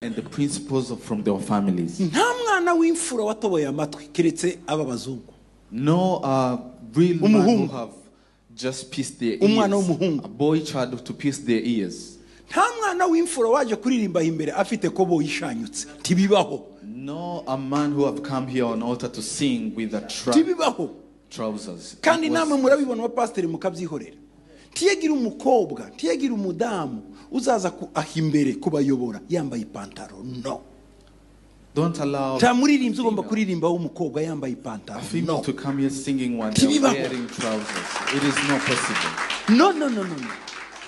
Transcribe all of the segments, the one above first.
and the principles from their families. No real man who have just pierced their ears. A boy child to pierce their ears. No, a man who have come here on altar to sing with a trousers. Tiyagira umukobwa, tiyagira umudamu uzaza ahimbere kubayobora yambaye ipantaro. No. Don't allow tamuririmbyi ugomba kuririmba w'umukobwa yambaye ipantaro. A female to come here singing when they're wearing trousers. It is not possible. No.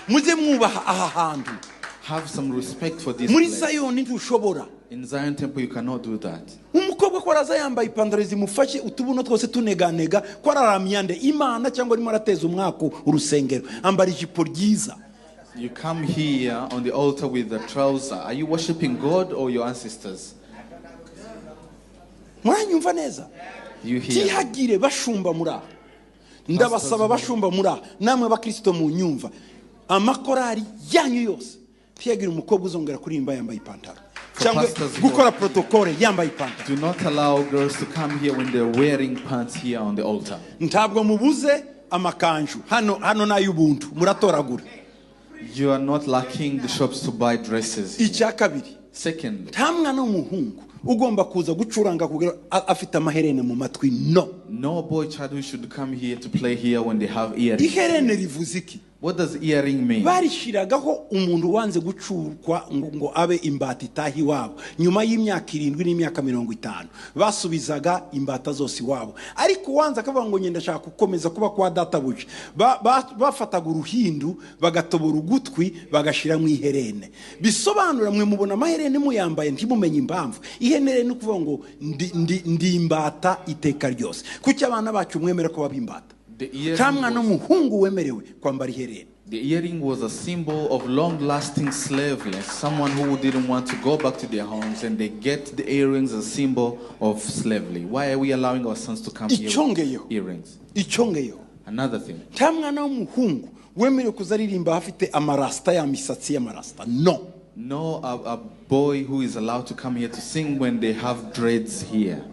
Muze mwubaha aha hantu. Have some respect for this muri place. Sayoni ntushobora. In Zion Temple you cannot do that. Umukobwa ko araza yambaye ipantaro zimufashe utubuno twose tuneganega ko araramyande Imana cyangwa arimo arateza umwako urusengero ambara ijipo ryiza. You come here on the altar with the trouser. Are you worshiping God or your ancestors? Mwanyumva neza? You hear? Tihagire bashumba mura. Ndabasaba bashumba mura namwe bakristo mu nyumva. Amakorari yanyu yose. Tihagire umukobwa uzongera kurimba yambaye ipantaro. Gukora protocol yambaye ipantaro. Do not allow girls to come here when they're wearing pants here on the altar. Ntabwo mubuze amakanju. Hano na y'ubuntu muratoragura. You are not lacking the shops to buy dresses. Icyakabiri. Second, tamwa no muhungu ugomba kuza gucuranga kugira afite amaherene mu matwi. No boy child who should come here to play here when they have earrings. Iherene rivuze iki? What does earring mean? Barishiragaho umuntu wanze gucurwa ngo abe imbata itahi wabo nyuma y'imyaka 7 n'imyaka 50 basubizaga imbata zose wabo, ariko wanze akavuga ngo ngenda shaka gukomeza kuba kwa data buce bafataga uruhindu bagatobora ugutwi bagashira mu iherene. Bisobanura mwe mubona amaherene muyambaye ntimumenye impamvu ihenere no kuvuga ngo ndi imbata iteka ryose. Kuki abana bacu mwemera ko babimbata? The earring was a symbol of long-lasting slavery. Someone who didn't want to go back to their homes, and they get the earrings as a symbol of slavery. Why are we allowing our sons to come here with earrings? Another thing. No, a boy who is allowed to come here to sing when they have dreads here.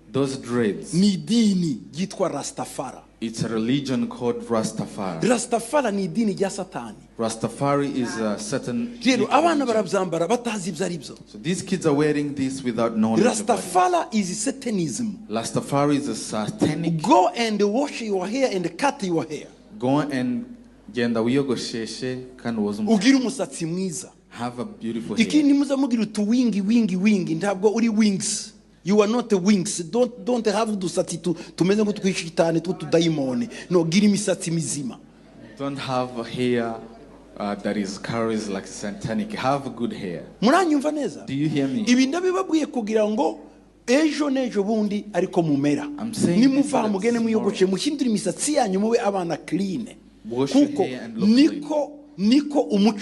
Those dreads. Ni dini yitwa Rastafari. It's a religion called Rastafari. Rastafari ni dini ya Satani. Rastafari is a certain. So these kids are wearing this without knowledge. Rastafari is Satanism. Rastafari is a satanic. Go and wash your hair and cut your hair. Go and genda wiyogosheshe kandi ugira umusatsi mwiza. Have a beautiful hair. Ikindi muzamugira utuwingi ntabwo uri wings. You are not the wings. Don't have udusatsi tumeze ngo twishitane tudaimone. No, gira imisatsi mizima. Don't have a hair that is carries like satanic. Have good hair. Muranyumva neza? Do you hear me? Ibi ndabibabwiye kugira ngo ejo nejo bundi ariko mumera. Nimuva mugene muyogoce muhindura imisatsi yanyu mube abana clean. Wash your hair and look clean. Niko umuco